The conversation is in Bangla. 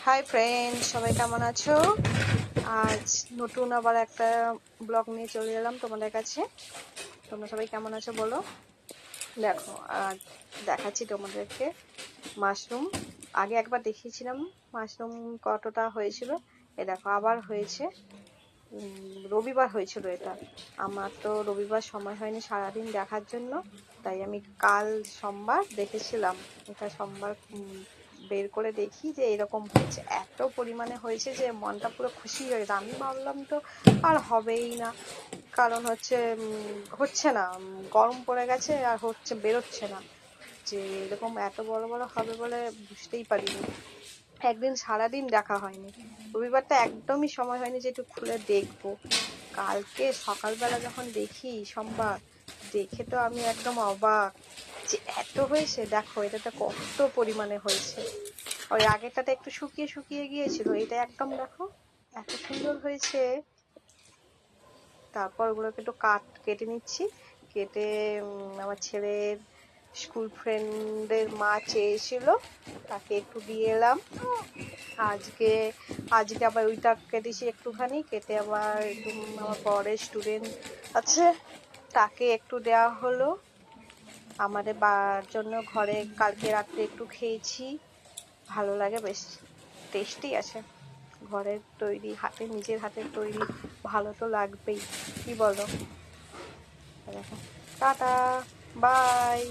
হাই ফ্রেন্ড, সবাই কেমন আছো? আজ নতুন আবার একটা ব্লগ নিয়ে চলে এলাম তোমাদের কাছে। তোমরা সবাই কেমন আছো বলো। দেখো, আজ দেখাচ্ছি তোমাদেরকে মাশরুম। আগে একবার দেখিয়েছিলাম মাশরুম কতটা হয়েছিল। এ দেখো আবার হয়েছে। রবিবার হয়েছিল এটা। আমার তো রবিবার সময় হয়নি সারাদিন দেখার জন্য, তাই আমি কাল সোমবার দেখেছিলাম। এটা সোমবার বের করে দেখি যে এরকম হয়েছে, এত পরিমাণে হয়েছে যে মনটা পুরো খুশি হয়েছে। আমি ভাবলাম তো আর হবেই না, কারণ হচ্ছে না, গরম পড়ে গেছে আর বেরোচ্ছে না। যে এরকম এত বড় বড় হবে বলে বুঝতেই পারিনি। একদিন সারাদিন দেখা হয়নি, রবিবারটা একদমই সময় হয়নি যে একটু খুলে দেখবো। কালকে সকালবেলা যখন দেখি সোমবার, দেখে তো আমি একদম অবাক যে এত হয়েছে। দেখো এটাতে কত পরিমাণে হয়েছে। ওই আগেরটাতে একটু শুকিয়ে শুকিয়ে গিয়েছিল, এটা একদম দেখো এত সুন্দর হয়েছে। তারপর ওগুলোকে একটু কেটে নিচ্ছি। কেটে আমার ছেলের স্কুল ফ্রেন্ডের মা চেয়েছিল, তাকে একটু দিয়ে এলাম। আজকে আজকে আবার ওইটা কেটেছি একটুখানি, কেটে আবার আমার বরের স্টুডেন্ট আছে, তাকে একটু দেওয়া হলো। আমাদের জন্য ঘরে কালকে রাত্রে একটু খেয়েছি, ভালো লাগে, বেশ টেস্টি আছে। ঘরের তৈরি, নিজের হাতের তৈরি, ভালো তো লাগবেই, কি বলো? দেখো, টাটা, বাই।